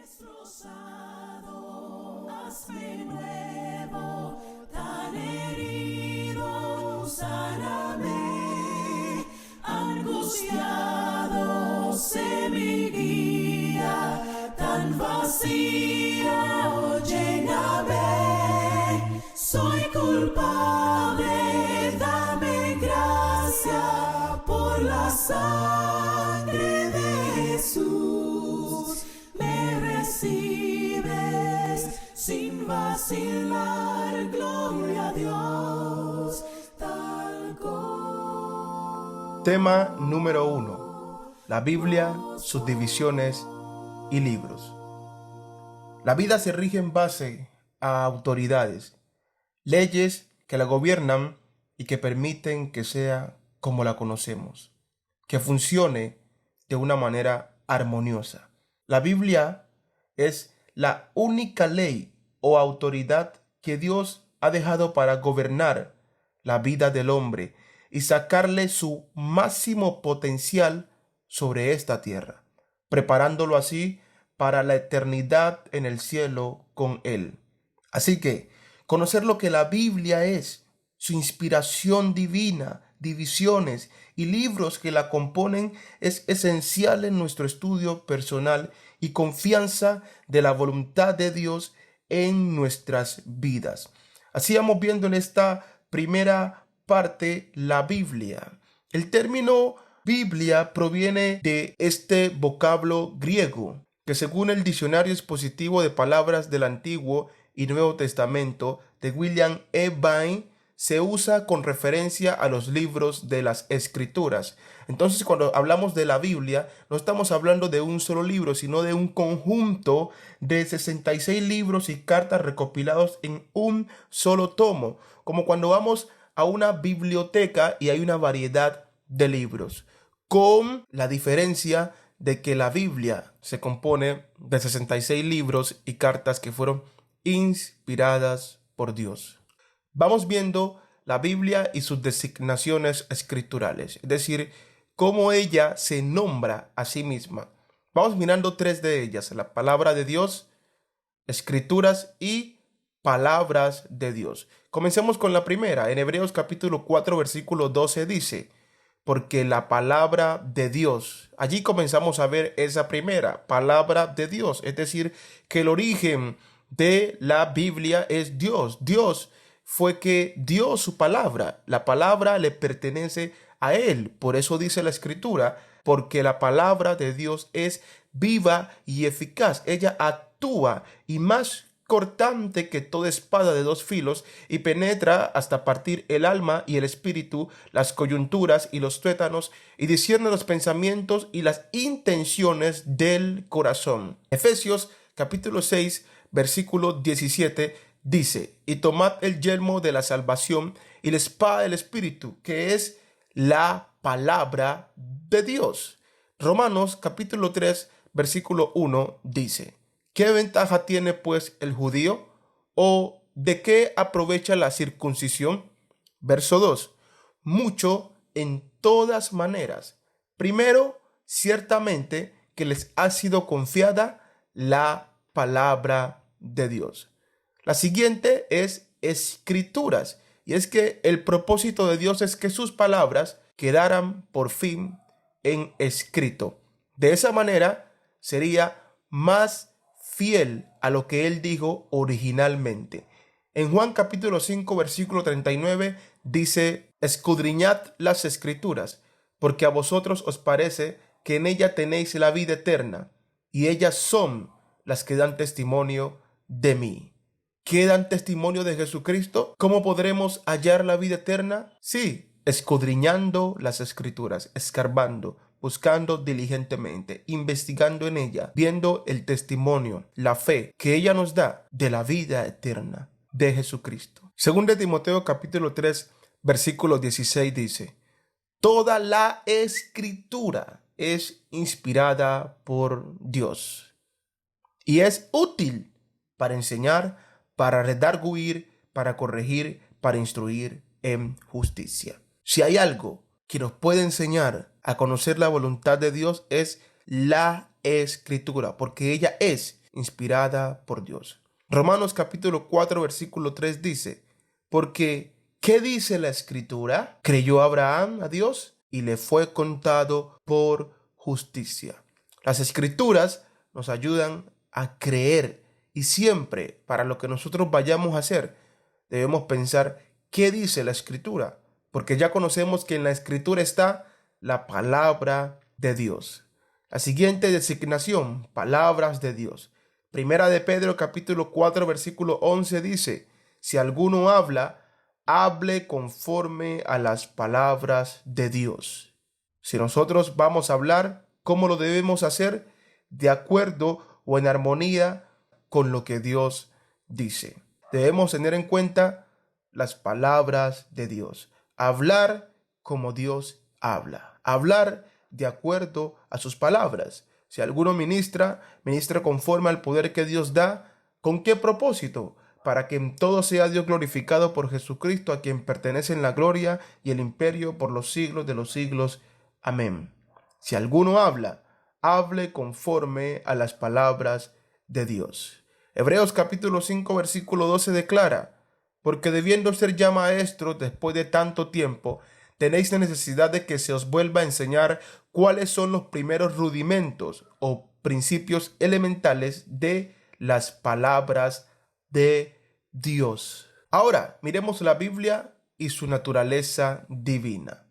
Destrozado, hazme nuevo, tan herido, sáname, angustiado, sé mi guía, tan vacío, lléname, soy culpable, dame gracia por la sangre de Jesús. Recibes sin vacilar, gloria a Dios, tal como. Tema número 1. La Biblia, sus divisiones y libros. La vida se rige en base a autoridades, leyes que la gobiernan y que permiten que sea como la conocemos, que funcione de una manera armoniosa. La Biblia es la única ley o autoridad que Dios ha dejado para gobernar la vida del hombre y sacarle su máximo potencial sobre esta tierra, preparándolo así para la eternidad en el cielo con Él. Así que conocer lo que la Biblia es, su inspiración divina, divisiones y libros que la componen es esencial en nuestro estudio personal y confianza de la voluntad de Dios en nuestras vidas. Así vamos viendo en esta primera parte la Biblia. El término Biblia proviene de este vocablo griego, que según el Diccionario Expositivo de Palabras del Antiguo y Nuevo Testamento de William E. Vine, se usa con referencia a los libros de las Escrituras. Entonces, cuando hablamos de la Biblia, no estamos hablando de un solo libro, sino de un conjunto de 66 libros y cartas recopilados en un solo tomo, como cuando vamos a una biblioteca y hay una variedad de libros, con la diferencia de que la Biblia se compone de 66 libros y cartas que fueron inspiradas por Dios. Vamos viendo la Biblia y sus designaciones escriturales, es decir, cómo ella se nombra a sí misma. Vamos mirando tres de ellas: la palabra de Dios, escrituras y palabras de Dios. Comencemos con la primera. En Hebreos capítulo 4, versículo 12 dice: porque la palabra de Dios, allí comenzamos a ver esa primera palabra de Dios, es decir, que el origen de la Biblia es Dios. Dios fue que dio su palabra. La palabra le pertenece a Él. Por eso dice la Escritura, porque la palabra de Dios es viva y eficaz. Ella actúa y más cortante que toda espada de dos filos y penetra hasta partir el alma y el espíritu, las coyunturas y los tuétanos, y discierne los pensamientos y las intenciones del corazón. Efesios capítulo 6, versículo 17 dice: y tomad el yelmo de la salvación y la espada del Espíritu, que es la palabra de Dios. Romanos capítulo 3, versículo 1 dice: ¿qué ventaja tiene pues el judío? ¿O de qué aprovecha la circuncisión? Verso 2: mucho en todas maneras. Primero, ciertamente que les ha sido confiada la palabra de Dios. La siguiente es escrituras, y es que el propósito de Dios es que sus palabras quedaran por fin en escrito. De esa manera sería más fiel a lo que Él dijo originalmente. En Juan capítulo 5, versículo 39 dice: escudriñad las escrituras, porque a vosotros os parece que en ella tenéis la vida eterna, y ellas son las que dan testimonio de mí. ¿Qué dan testimonio de Jesucristo? ¿Cómo podremos hallar la vida eterna? Sí, escudriñando las escrituras, escarbando, buscando diligentemente, investigando en ella, viendo el testimonio, la fe que ella nos da de la vida eterna de Jesucristo. Según de Timoteo capítulo 3, versículo 16 dice: toda la escritura es inspirada por Dios y es útil para enseñar, para redarguir, para corregir, para instruir en justicia. Si hay algo que nos puede enseñar a conocer la voluntad de Dios, es la Escritura, porque ella es inspirada por Dios. Romanos capítulo 4 versículo 3 dice, porque ¿qué dice la Escritura? Creyó Abraham a Dios y le fue contado por justicia. Las Escrituras nos ayudan a creer y siempre para lo que nosotros vayamos a hacer debemos pensar qué dice la Escritura, porque ya conocemos que en la Escritura está la palabra de Dios. La siguiente designación, palabras de Dios. Primera de Pedro capítulo 4 versículo 11 dice, si alguno habla, hable conforme a las palabras de Dios. Si nosotros vamos a hablar, ¿cómo lo debemos hacer? De acuerdo o en armonía con lo que Dios dice. Debemos tener en cuenta las palabras de Dios. Hablar como Dios habla. Hablar de acuerdo a sus palabras. Si alguno ministra conforme al poder que Dios da. ¿Con qué propósito? Para que en todo sea Dios glorificado por Jesucristo, a quien pertenecen la gloria y el imperio por los siglos de los siglos. Amén. Si alguno habla, hable conforme a las palabras de Dios. Hebreos capítulo 5 versículo 12 declara, porque debiendo ser ya maestros después de tanto tiempo, tenéis la necesidad de que se os vuelva a enseñar cuáles son los primeros rudimentos o principios elementales de las palabras de Dios. Ahora, miremos la Biblia y su naturaleza divina.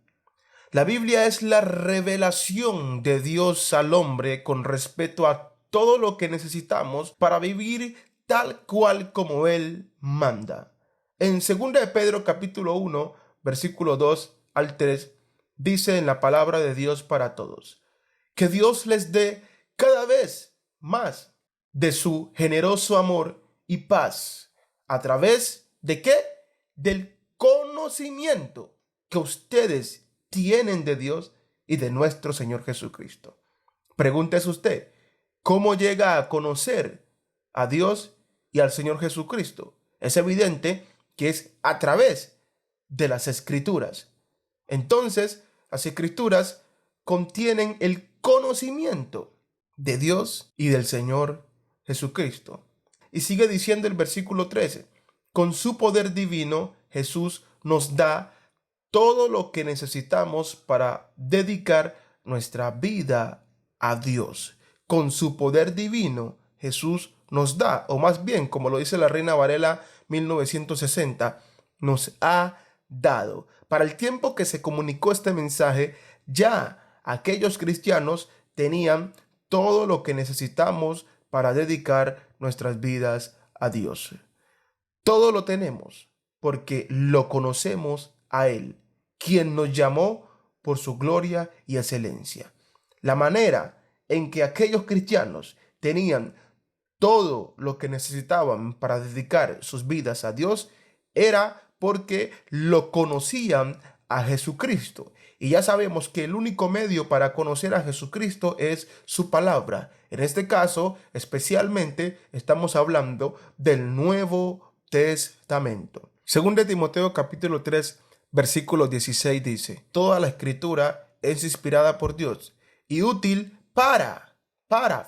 La Biblia es la revelación de Dios al hombre con respecto a todo lo que necesitamos para vivir tal cual como Él manda. En 2 de Pedro capítulo 1, versículo 2 al 3, dice en la palabra de Dios para todos, que Dios les dé cada vez más de su generoso amor y paz. ¿A través de qué? Del conocimiento que ustedes tienen de Dios y de nuestro Señor Jesucristo. Pregúntese usted, ¿cómo llega a conocer a Dios y al Señor Jesucristo? Es evidente que es a través de las Escrituras. Entonces, las Escrituras contienen el conocimiento de Dios y del Señor Jesucristo. Y sigue diciendo el versículo 13, con su poder divino, Jesús nos da todo lo que necesitamos para dedicar nuestra vida a Dios. Con su poder divino, Jesús nos da, o más bien, como lo dice la Reina Varela 1960, nos ha dado. Para el tiempo que se comunicó este mensaje, ya aquellos cristianos tenían todo lo que necesitamos para dedicar nuestras vidas a Dios. Todo lo tenemos porque lo conocemos a Él, quien nos llamó por su gloria y excelencia. La manera en que aquellos cristianos tenían todo lo que necesitaban para dedicar sus vidas a Dios era porque lo conocían a Jesucristo. Y ya sabemos que el único medio para conocer a Jesucristo es su palabra. En este caso, especialmente, estamos hablando del Nuevo Testamento. Según de Timoteo capítulo 3, versículo 16 dice, toda la Escritura es inspirada por Dios y útil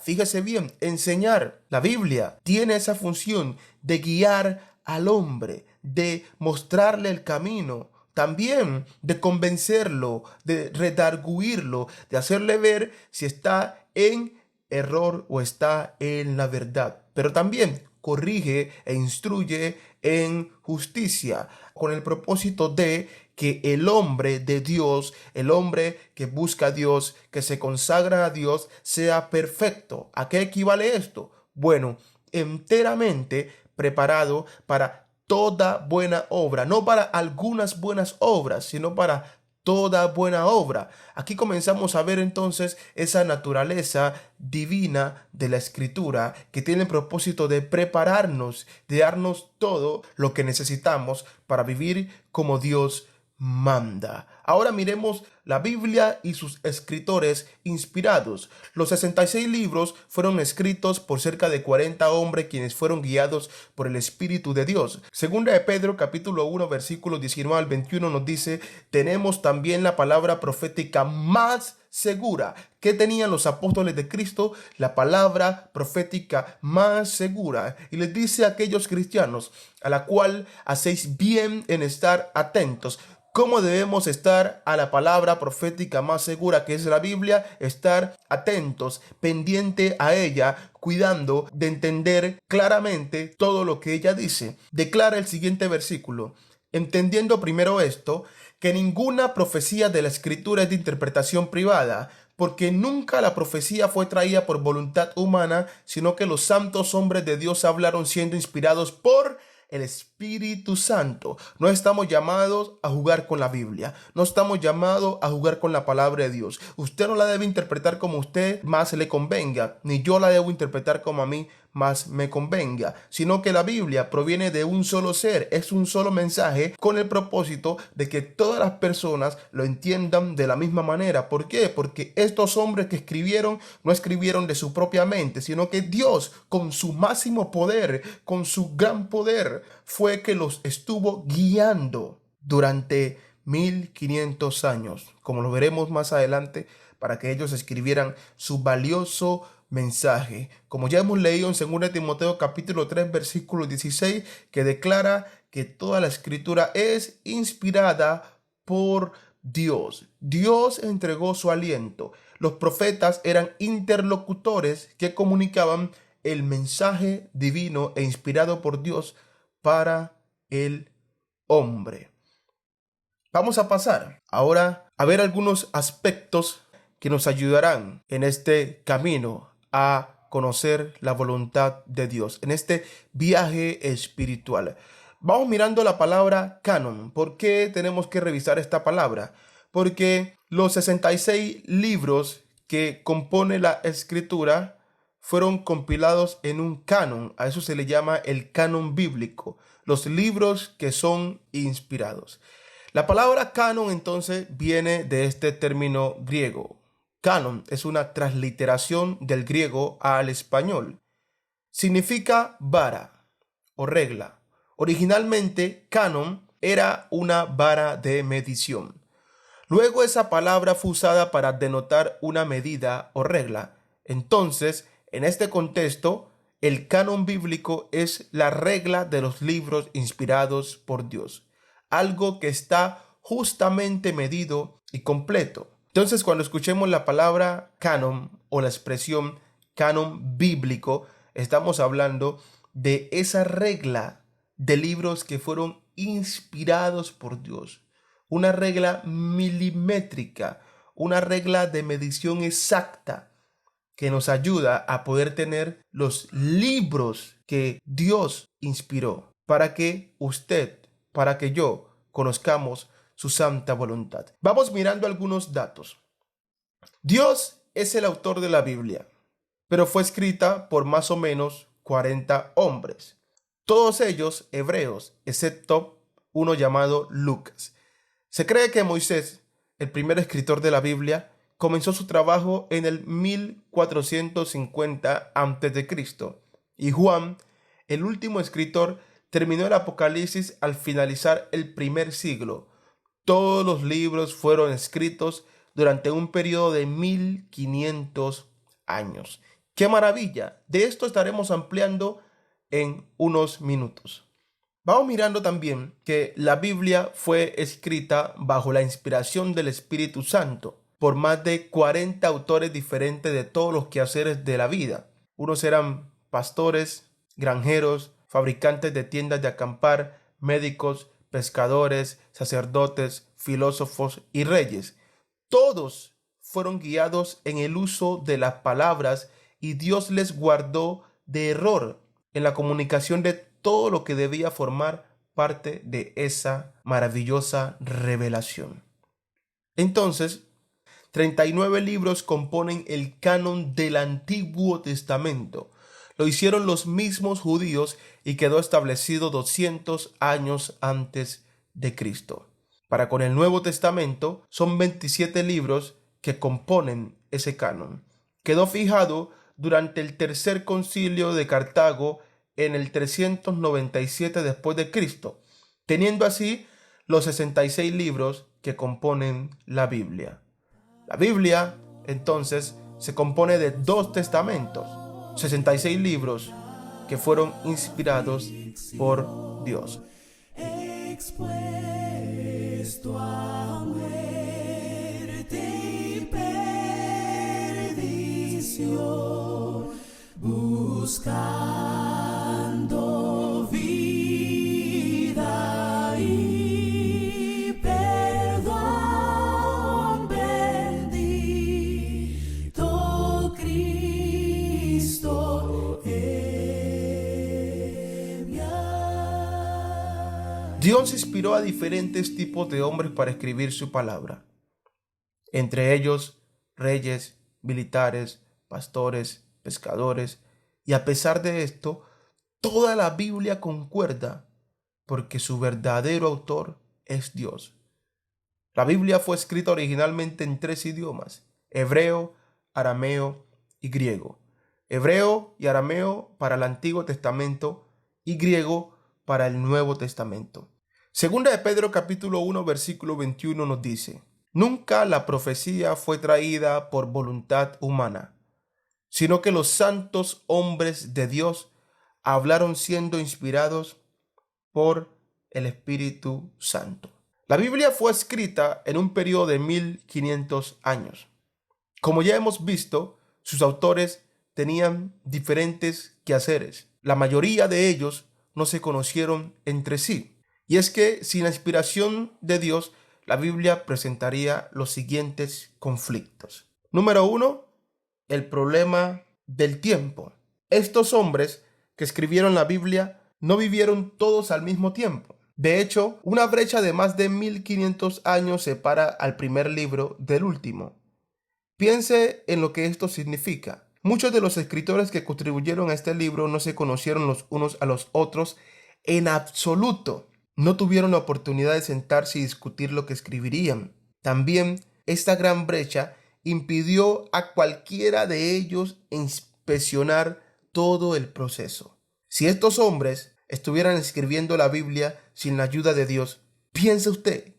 fíjese bien, enseñar. La Biblia tiene esa función de guiar al hombre, de mostrarle el camino, también de convencerlo, de redarguirlo, de hacerle ver si está en error o está en la verdad. Pero también corrige e instruye en justicia, con el propósito de que el hombre de Dios, el hombre que busca a Dios, que se consagra a Dios, sea perfecto. ¿A qué equivale esto? Bueno, enteramente preparado para toda buena obra, no para algunas buenas obras, sino para toda buena obra. Aquí comenzamos a ver entonces esa naturaleza divina de la Escritura que tiene el propósito de prepararnos, de darnos todo lo que necesitamos para vivir como Dios manda. Ahora miremos la Biblia y sus escritores inspirados. Los 66 libros fueron escritos por cerca de 40 hombres quienes fueron guiados por el Espíritu de Dios. Segunda de Pedro capítulo 1 versículos 19 al 21 nos dice, tenemos también la palabra profética más segura. ¿Qué tenían los apóstoles de Cristo? La palabra profética más segura. Y les dice a aquellos cristianos, a la cual hacéis bien en estar atentos. ¿Cómo debemos estar a la palabra profética más segura, que es la Biblia? Estar atentos, pendiente a ella, cuidando de entender claramente todo lo que ella dice. Declara el siguiente versículo: entendiendo primero esto, que ninguna profecía de la Escritura es de interpretación privada, porque nunca la profecía fue traída por voluntad humana, sino que los santos hombres de Dios hablaron siendo inspirados por el Espíritu Santo. No estamos llamados a jugar con la Biblia. No estamos llamados a jugar con la palabra de Dios. Usted no la debe interpretar como a usted más le convenga, ni yo la debo interpretar como a mí más me convenga, sino que la Biblia proviene de un solo ser, es un solo mensaje con el propósito de que todas las personas lo entiendan de la misma manera. ¿Por qué? Porque estos hombres que escribieron no escribieron de su propia mente, sino que Dios, con su máximo poder, con su gran poder, fue que los estuvo guiando durante 1500 años, como lo veremos más adelante, para que ellos escribieran su valioso mensaje. Como ya hemos leído en 2 Timoteo capítulo 3 versículo 16, que declara que toda la escritura es inspirada por Dios. Dios entregó su aliento. Los profetas eran interlocutores que comunicaban el mensaje divino e inspirado por Dios para el hombre. Vamos a pasar ahora a ver algunos aspectos que nos ayudarán en este camino a conocer la voluntad de Dios, en este viaje espiritual. Vamos mirando la palabra canon. ¿Por qué tenemos que revisar esta palabra? Porque los 66 libros que compone la escritura fueron compilados en un canon. A eso se le llama el canon bíblico, los libros que son inspirados. La palabra canon entonces viene de este término griego. Canon es una transliteración del griego al español. Significa vara o regla. Originalmente, canon era una vara de medición. Luego esa palabra fue usada para denotar una medida o regla. Entonces, en este contexto, el canon bíblico es la regla de los libros inspirados por Dios. Algo que está justamente medido y completo. Entonces, cuando escuchemos la palabra canon o la expresión canon bíblico, estamos hablando de esa regla de libros que fueron inspirados por Dios. Una regla milimétrica, una regla de medición exacta que nos ayuda a poder tener los libros que Dios inspiró para que usted, para que yo conozcamos su santa voluntad. Vamos mirando algunos datos. Dios es el autor de la Biblia, pero fue escrita por más o menos 40 hombres, todos ellos hebreos, excepto uno llamado Lucas. Se cree que Moisés, el primer escritor de la Biblia, comenzó su trabajo en el 1450 a.C. y Juan, el último escritor, terminó el Apocalipsis al finalizar el primer siglo. Todos los libros fueron escritos durante un periodo de 1500 años. ¡Qué maravilla! De esto estaremos ampliando en unos minutos. Vamos mirando también que la Biblia fue escrita bajo la inspiración del Espíritu Santo por más de 40 autores diferentes de todos los quehaceres de la vida. Unos eran pastores, granjeros, fabricantes de tiendas de acampar, médicos, pescadores, sacerdotes, filósofos y reyes. Todos fueron guiados en el uso de las palabras y Dios les guardó de error en la comunicación de todo lo que debía formar parte de esa maravillosa revelación. Entonces, 39 libros componen el canon del Antiguo Testamento. Lo hicieron los mismos judíos y quedó establecido 200 años antes de Cristo. Para con el Nuevo Testamento son 27 libros que componen ese canon. Quedó fijado durante el tercer concilio de Cartago en el 397 después de Cristo, teniendo así los 66 libros que componen la Biblia. La Biblia, entonces, se compone de 2 testamentos, 66 libros que fueron inspirados por Dios. Expuesto a muerte y perdición, buscando vida y perdón, bendito Cristo. Dios inspiró a diferentes tipos de hombres para escribir su palabra, entre ellos reyes, militares, pastores, pescadores, y a pesar de esto, toda la Biblia concuerda porque su verdadero autor es Dios. La Biblia fue escrita originalmente en 3 idiomas: hebreo, arameo y griego. Hebreo y arameo para el Antiguo Testamento y griego para el Nuevo Testamento. Segunda de Pedro capítulo 1 versículo 21 nos dice: nunca la profecía fue traída por voluntad humana, sino que los santos hombres de Dios hablaron siendo inspirados por el Espíritu Santo. La Biblia fue escrita en un periodo de 1500 años. Como ya hemos visto, sus autores tenían diferentes quehaceres. La mayoría de ellos no se conocieron entre sí. Y es que sin la inspiración de Dios, la Biblia presentaría los siguientes conflictos. Número 1, el problema del tiempo. Estos hombres que escribieron la Biblia no vivieron todos al mismo tiempo. De hecho, una brecha de más de 1500 años separa al primer libro del último. Piense en lo que esto significa. Muchos de los escritores que contribuyeron a este libro no se conocieron los unos a los otros en absoluto. No tuvieron la oportunidad de sentarse y discutir lo que escribirían. También, esta gran brecha impidió a cualquiera de ellos inspeccionar todo el proceso. Si estos hombres estuvieran escribiendo la Biblia sin la ayuda de Dios, piense usted,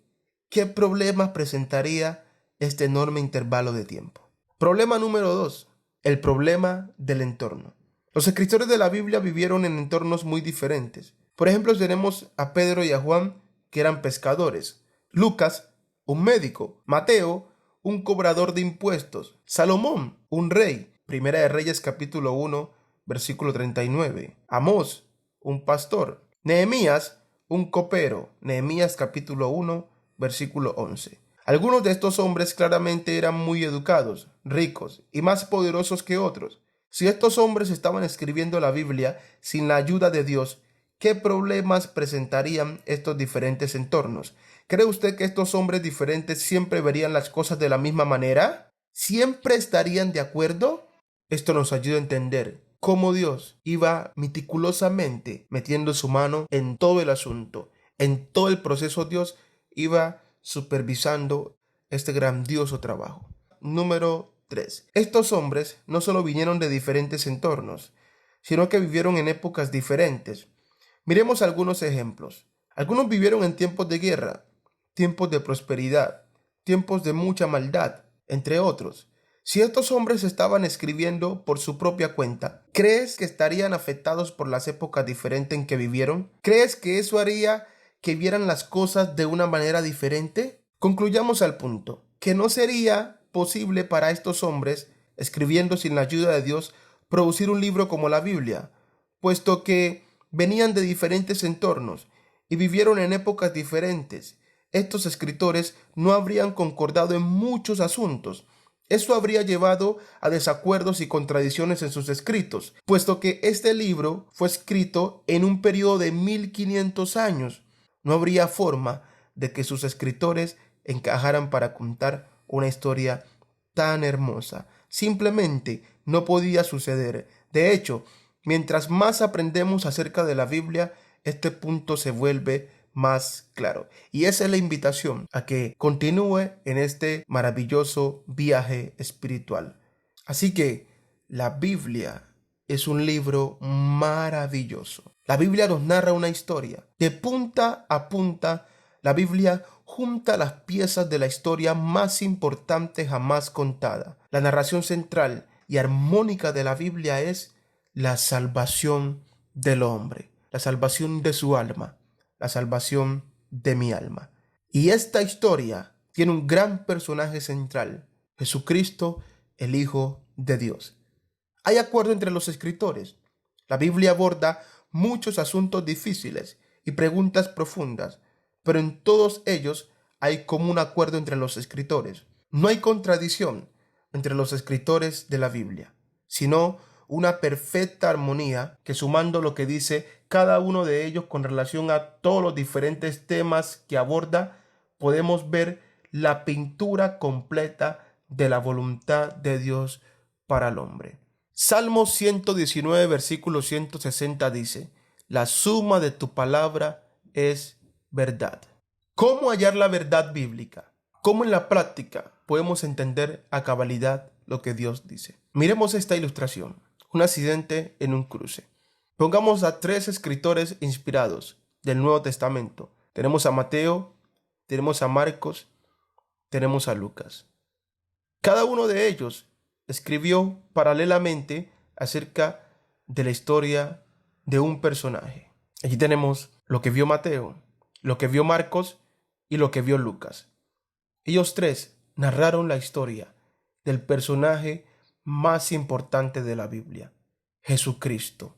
¿qué problemas presentaría este enorme intervalo de tiempo? Problema número 2, el problema del entorno. Los escritores de la Biblia vivieron en entornos muy diferentes. Por ejemplo, tenemos a Pedro y a Juan, que eran pescadores; Lucas, un médico; Mateo, un cobrador de impuestos; Salomón, un rey. Primera de Reyes capítulo 1, versículo 39. Amós, un pastor; Nehemías, un copero. Nehemías capítulo 1, versículo 11. Algunos de estos hombres claramente eran muy educados, ricos y más poderosos que otros. Si estos hombres estaban escribiendo la Biblia sin la ayuda de Dios, ¿qué problemas presentarían estos diferentes entornos? ¿Cree usted que estos hombres diferentes siempre verían las cosas de la misma manera? ¿Siempre estarían de acuerdo? Esto nos ayuda a entender cómo Dios iba meticulosamente metiendo su mano en todo el asunto. En todo el proceso Dios iba supervisando este grandioso trabajo. Número 3. Estos hombres no solo vinieron de diferentes entornos, sino que vivieron en épocas diferentes. Miremos algunos ejemplos. Algunos vivieron en tiempos de guerra, tiempos de prosperidad, tiempos de mucha maldad, entre otros. Si estos hombres estaban escribiendo por su propia cuenta, ¿crees que estarían afectados por las épocas diferentes en que vivieron? ¿Crees que eso haría que vieran las cosas de una manera diferente? Concluyamos al punto, que no sería posible para estos hombres, escribiendo sin la ayuda de Dios, producir un libro como la Biblia, puesto que venían de diferentes entornos y vivieron en épocas diferentes. Estos escritores no habrían concordado en muchos asuntos. Eso habría llevado a desacuerdos y contradicciones en sus escritos, puesto que este libro fue escrito en un periodo de 1500 años. No habría forma de que sus escritores encajaran para contar una historia tan hermosa. Simplemente no podía suceder. De hecho, mientras más aprendemos acerca de la Biblia, este punto se vuelve más claro. Y esa es la invitación a que continúe en este maravilloso viaje espiritual. Así que la Biblia es un libro maravilloso. La Biblia nos narra una historia. De punta a punta, La Biblia junta las piezas de la historia más importante jamás contada. La narración central y armónica de la Biblia es la salvación del hombre, la salvación de su alma, la salvación de mi alma. Y esta historia tiene un gran personaje central, Jesucristo, el Hijo de Dios. Hay acuerdo entre los escritores. La Biblia aborda muchos asuntos difíciles y preguntas profundas, pero en todos ellos hay común acuerdo entre los escritores. No hay contradicción entre los escritores de la Biblia, sino una perfecta armonía que, sumando lo que dice cada uno de ellos con relación a todos los diferentes temas que aborda, podemos ver la pintura completa de la voluntad de Dios para el hombre. Salmo 119, versículo 160 dice: la suma de tu palabra es verdad. ¿Cómo hallar la verdad bíblica? ¿Cómo en la práctica podemos entender a cabalidad lo que Dios dice? Miremos esta ilustración. Un accidente en un cruce. Pongamos a 3 escritores inspirados del Nuevo Testamento. Tenemos a Mateo, tenemos a Marcos, tenemos a Lucas. Cada uno de ellos escribió paralelamente acerca de la historia de un personaje. Aquí tenemos lo que vio Mateo, lo que vio Marcos y lo que vio Lucas. Ellos 3 narraron la historia del personaje más importante de la Biblia, Jesucristo.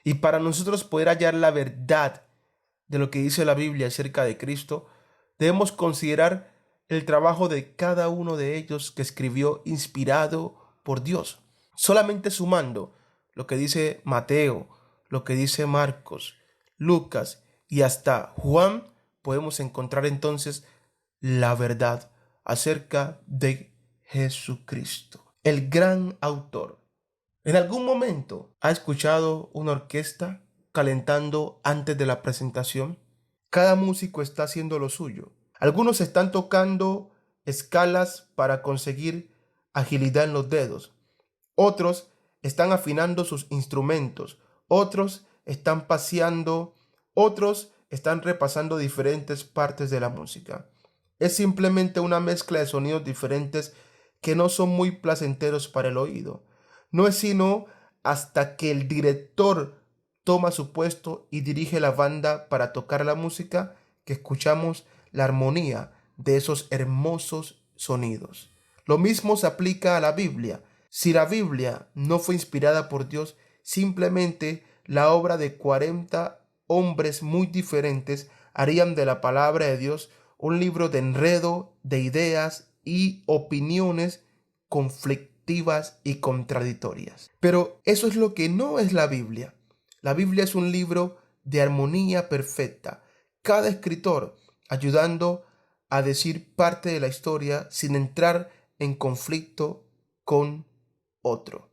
Y para nosotros poder hallar la verdad de lo que dice la Biblia acerca de Cristo, debemos considerar el trabajo de cada uno de ellos que escribió inspirado por Dios. Solamente sumando lo que dice Mateo, lo que dice Marcos, Lucas y hasta Juan, podemos encontrar entonces la verdad acerca de Jesucristo, el gran autor. ¿En algún momento ha escuchado una orquesta calentando antes de la presentación? Cada músico está haciendo lo suyo. Algunos están tocando escalas para conseguir agilidad en los dedos. Otros están afinando sus instrumentos. Otros están paseando. Otros están repasando diferentes partes de la música. Es simplemente una mezcla de sonidos diferentes que no son muy placenteros para el oído. No es sino hasta que el director toma su puesto y dirige la banda para tocar la música que escuchamos la armonía de esos hermosos sonidos. Lo mismo se aplica a la Biblia. Si la Biblia no fue inspirada por Dios, simplemente la obra de 40 hombres muy diferentes harían de la palabra de Dios un libro de enredo, de ideas y opiniones conflictivas y contradictorias. Pero eso es lo que no es la Biblia. La Biblia es un libro de armonía perfecta. Cada escritor ayudando a decir parte de la historia sin entrar en conflicto con otro.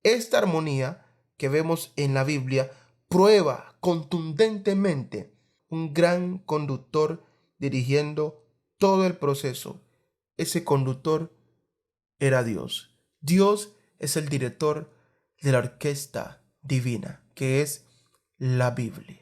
Esta armonía que vemos en la Biblia prueba contundentemente un gran conductor dirigiendo todo el proceso. Ese conductor era Dios. Dios es el director de la orquesta divina, que es la Biblia.